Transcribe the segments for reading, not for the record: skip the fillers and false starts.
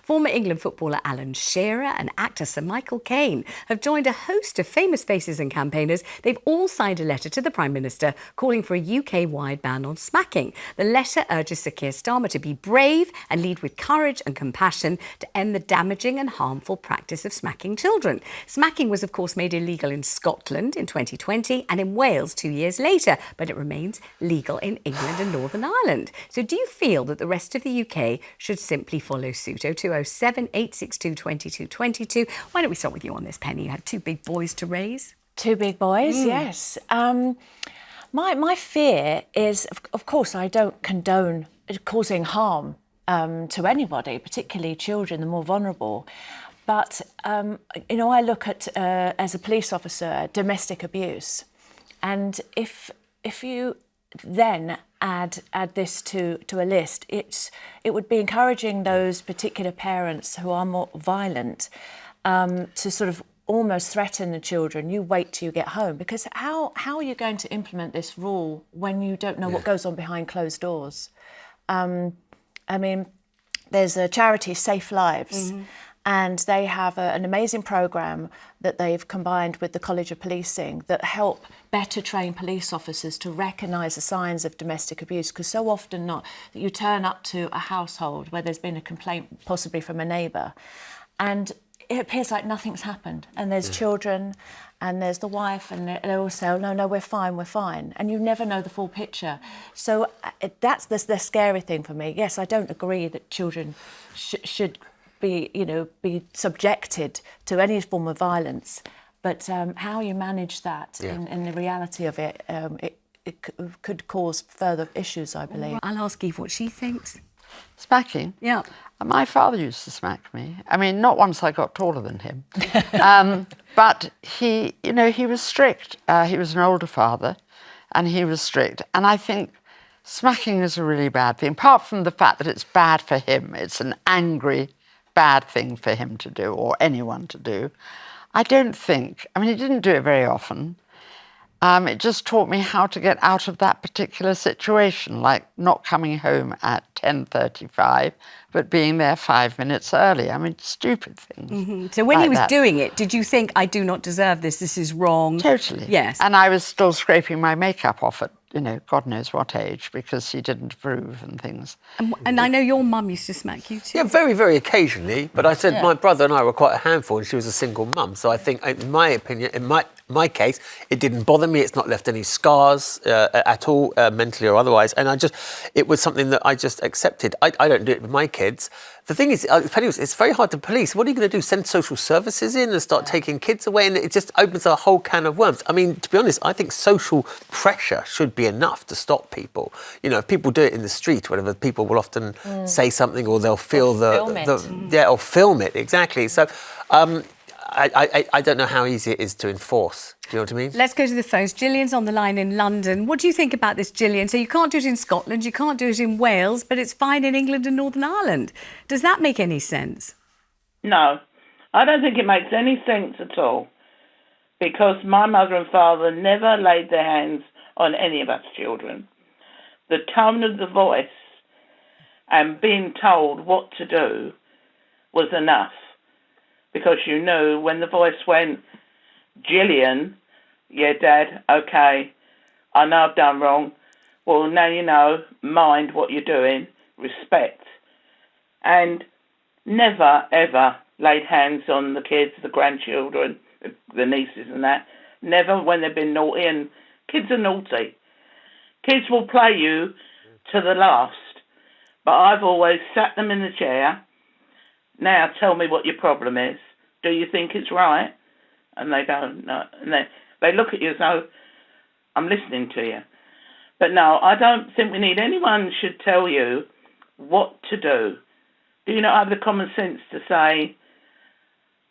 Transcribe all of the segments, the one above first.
Former England footballer Alan Shearer and actor Sir Michael Caine have joined a host of famous faces and campaigners. They've all signed a letter to the Prime Minister calling for a UK-wide ban on smacking. The letter urges Sir Keir Starmer to be brave and lead with courage and compassion to end the damaging and harmful practice of smacking children. Smacking was, of course, made illegal in Scotland in 2020 and in Wales 2 years later, but it remains legal in England and Northern Ireland. So do you feel that the rest of the UK should simply follow suit? 0207 862 2222. Why don't we start with you on this, Penny? You had two big boys to raise. Two big boys, yes. My fear is, of course, I don't condone causing harm to anybody, particularly children, the more vulnerable. But, I look at, as a police officer, domestic abuse. And if you then add this to a list, it would be encouraging those particular parents who are more violent to sort of almost threaten the children. You wait till you get home, because how are you going to implement this rule when you don't know what goes on behind closed doors? There's a charity, Safe Lives, and they have an amazing programme that they've combined with the College of Policing that help better train police officers to recognise the signs of domestic abuse, because so often not that you turn up to a household where there's been a complaint, possibly from a neighbour, and it appears like nothing's happened, and there's children and there's the wife, and they all say, oh, no, we're fine, and you never know the full picture. So that's the scary thing for me. Yes, I don't agree that children should be subjected to any form of violence, but how you manage that in the reality of it, it could cause further issues, I believe. I'll ask Eve what she thinks. Smacking? Yeah. My father used to smack me. I mean, not once I got taller than him. But he was strict. He was an older father, and he was strict. And I think smacking is a really bad thing. Apart from the fact that it's bad for him, it's an angry, bad thing for him to do, or anyone to do. I don't think, he didn't do it very often. It just taught me how to get out of that particular situation, like not coming home at 10:35, but being there 5 minutes early. Stupid things. So when like he was that. doing it, did you think, I do not deserve this is wrong? Totally. Yes. And I was still scraping my makeup off at, God knows what age, because he didn't approve and things. And I know your mum used to smack you too. Yeah, very, very occasionally. But I said my brother and I were quite a handful, and she was a single mum. So I think, in my opinion, in my case, it didn't bother me. It's not left any scars at all, mentally or otherwise. And it was something that I just accepted. I don't do it with my kids. The thing is, it's very hard to police. What are you going to do? Send social services in and start taking kids away? And it just opens a whole can of worms. To be honest, I think social pressure should be enough to stop people. If people do it in the street, whatever, people will often say something, or they'll feel or film it, exactly. So I don't know how easy it is to enforce. Do you know what I mean? Let's go to the phones. Gillian's on the line in London. What do you think about this, Gillian? So you can't do it in Scotland, you can't do it in Wales, but it's fine in England and Northern Ireland. Does that make any sense? No, I don't think it makes any sense at all, because my mother and father never laid their hands on any of us children. The tone of the voice and being told what to do was enough, because you knew when the voice went, Gillian, yeah, Dad, OK, I know I've done wrong. Well, now you know, mind what you're doing, respect. And never, ever laid hands on the kids, the grandchildren, the nieces and that. Never when they've been naughty, and kids are naughty. Kids will play you to the last, but I've always sat them in the chair. Now tell me what your problem is. Do you think it's right? And they go, no. And they look at you as though, I'm listening to you. But no, I don't think we need anyone should tell you what to do. Do you not have the common sense to say,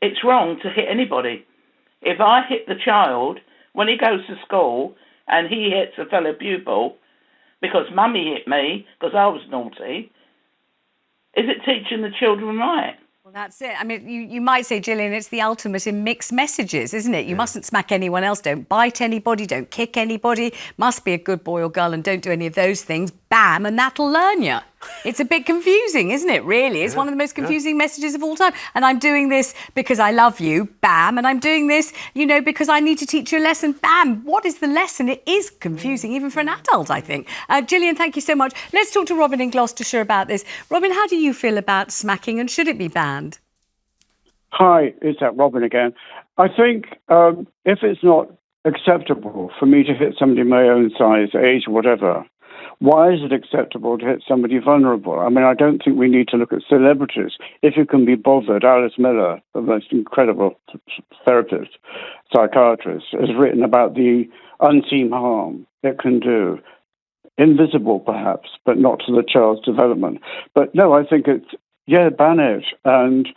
it's wrong to hit anybody? If I hit the child when he goes to school and he hits a fellow pupil because mummy hit me because I was naughty, is it teaching the children right? Well, that's it. You might say, Gillian, it's the ultimate in mixed messages, isn't it? You mustn't smack anyone else, don't bite anybody, don't kick anybody, must be a good boy or girl and don't do any of those things. bam, and that'll learn you. It's a bit confusing, isn't it, really? It's one of the most confusing messages of all time. And I'm doing this because I love you, bam. And I'm doing this, because I need to teach you a lesson, bam. What is the lesson? It is confusing, even for an adult, I think. Gillian, thank you so much. Let's talk to Robin in Gloucestershire about this. Robin, how do you feel about smacking, and should it be banned? Hi, it's Robin again. I think if it's not acceptable for me to hit somebody my own size, age, whatever, why is it acceptable to hit somebody vulnerable? I mean, I don't think we need to look at celebrities. If you can be bothered, Alice Miller, the most incredible therapist, psychiatrist, has written about the unseen harm it can do. Invisible, perhaps, but not to the child's development. But no, I think it's, ban it. And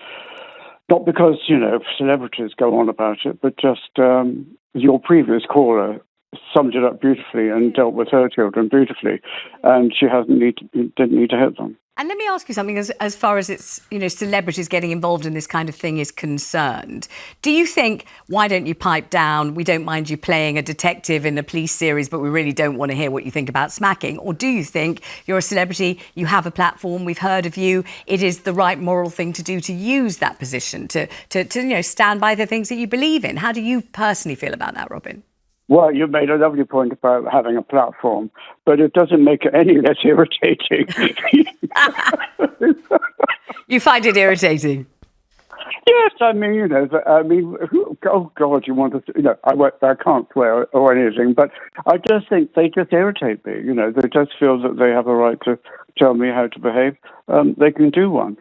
not because, celebrities go on about it, but just your previous caller summed it up beautifully and dealt with her children beautifully, and she didn't need to hit them. And let me ask you something, as far as it's, celebrities getting involved in this kind of thing is concerned. Do you think, why don't you pipe down? We don't mind you playing a detective in a police series, but we really don't want to hear what you think about smacking. Or do you think you're a celebrity, you have a platform, we've heard of you, it is the right moral thing to do to use that position, to stand by the things that you believe in? How do you personally feel about that, Robin? Well, you made a lovely point about having a platform, but it doesn't make it any less irritating. You find it irritating? Yes, oh God, you want to, I can't swear or anything, but I just think they just irritate me. They just feel that they have a right to tell me how to behave. They can do one,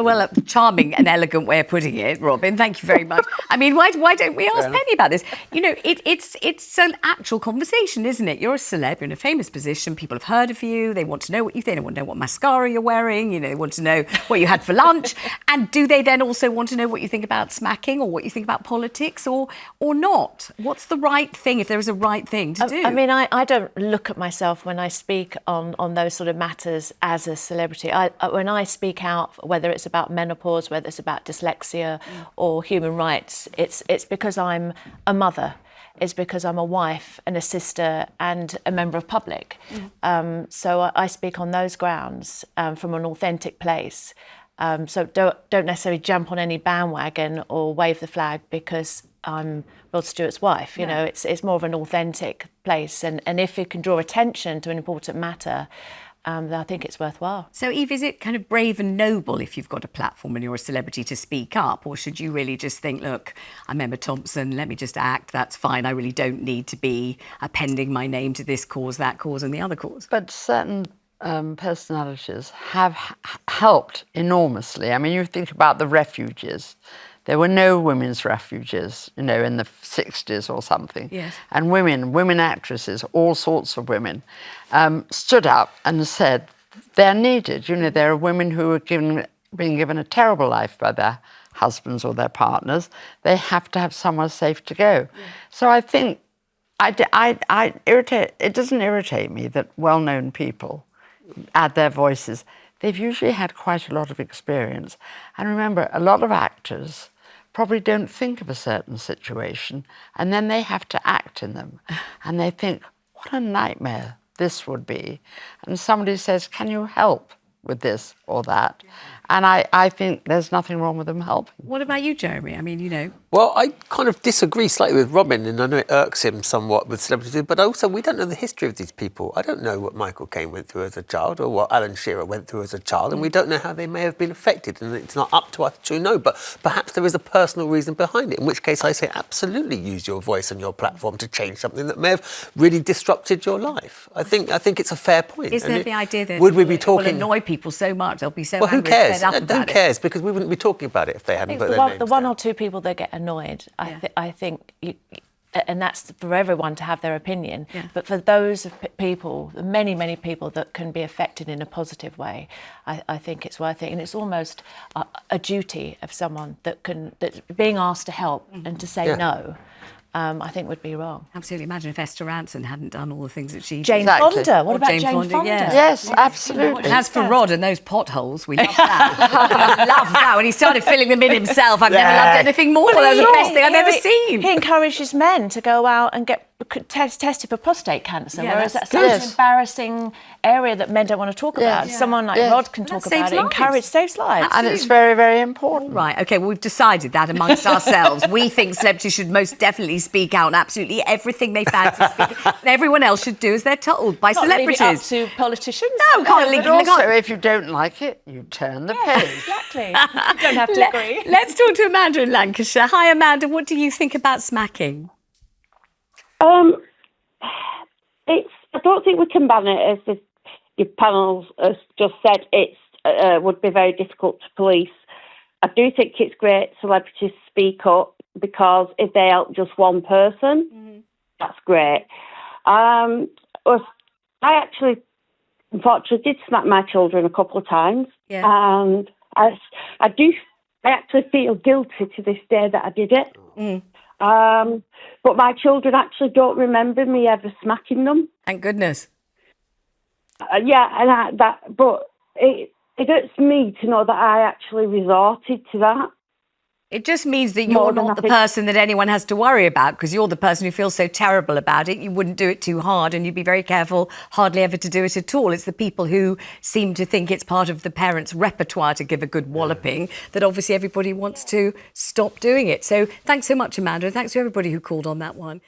Well, a charming and elegant way of putting it, Robin. Thank you very much. I mean, why don't we ask Penny about this? It's an actual conversation, isn't it? You're a celeb, you're in a famous position. People have heard of you. They want to know what you think. They want to know what mascara you're wearing. They want to know what you had for lunch. And do they then also want to know what you think about smacking or what you think about politics or not? What's the right thing, if there is a right thing to do? I mean, I don't look at myself when I speak on those sort of matters as a celebrity. When I speak out, whether it's about menopause, whether it's about dyslexia or human rights, it's because I'm a mother. It's because I'm a wife and a sister and a member of public. So I speak on those grounds from an authentic place. So don't necessarily jump on any bandwagon or wave the flag because I'm Rod Stewart's wife. It's more of an authentic place. And if it can draw attention to an important matter, then I think it's worthwhile. So, Eve, is it kind of brave and noble if you've got a platform and you're a celebrity to speak up? Or should you really just think, look, I'm Emma Thompson, let me just act, that's fine. I really don't need to be appending my name to this cause, that cause and the other cause. But certain personalities have helped enormously. I mean, you think about the refuges. There were no women's refuges, in the 60s or something. Yes. And women actresses, all sorts of women, stood up and said they're needed. There are women who are being given a terrible life by their husbands or their partners. They have to have somewhere safe to go. Yeah. So I think it doesn't irritate me that well-known people add their voices. They've usually had quite a lot of experience. And remember, a lot of actors probably don't think of a certain situation, and then they have to act in them. And they think, what a nightmare this would be. And somebody says, can you help with this or that? And I think there's nothing wrong with them helping. What about you, Jeremy? I mean, Well, I kind of disagree slightly with Robin, and I know it irks him somewhat with celebrities, but also we don't know the history of these people. I don't know what Michael Caine went through as a child or what Alan Shearer went through as a child, and we don't know how they may have been affected, and it's not up to us to know, but perhaps there is a personal reason behind it, in which case I say absolutely use your voice and your platform to change something that may have really disrupted your life. I think it's a fair point. Is there the idea that would we be talking? It will annoy people so much, they'll be so well, who angry, cares? fed up about Who cares? Because we wouldn't be talking about it if they hadn't put their names the one down. or two people that get annoyed, I think, and that's for everyone to have their opinion. Yeah. But for those people, the many people that can be affected in a positive way, I think it's worth it. And it's almost a duty of someone that's being asked to help and to say no. I think would be wrong. Absolutely. Imagine if Esther Rantzen hadn't done all the things that she did. Jane Fonda. What about Jane Fonda? Yes, absolutely. And as for Rod and those potholes, we love that. Love that. When he started filling them in himself, I've never loved anything more. That was the best thing I've ever seen. He encourages men to go out and get tested for prostate cancer, Yeah, whereas that's that's such good. an embarrassing area that men don't want to talk about. Yeah. Someone like Yeah. Rod can That talk saves about it. lives. Saves lives. And it's very, very important. Right, OK, well, we've decided that amongst ourselves. We think celebrities should most definitely speak out on absolutely everything they fancy speaking. And everyone else should do as they're told by Not leave it up celebrities. to politicians. No, can't leave But also, if you don't like it, you turn the page. Exactly. You don't have to agree. Let's talk to Amanda in Lancashire. Hi, Amanda. What do you think about smacking? I don't think we can ban it, as your panel has just said. It would be very difficult to police. I do think it's great celebrities speak up, because if they help just one person, that's great. I actually, unfortunately, did smack my children a couple of times, and I actually feel guilty to this day that I did it. But my children actually don't remember me ever smacking them. Thank goodness. But it hurts me to know that I actually resorted to that. It just means that More you're than not the happy. person that anyone has to worry about, because you're the person who feels so terrible about it. You wouldn't do it too hard, and you'd be very careful hardly ever to do it at all. It's the people who seem to think it's part of the parents' repertoire to give a good walloping that obviously everybody wants to stop doing it. So thanks so much, Amanda, and thanks to everybody who called on that one.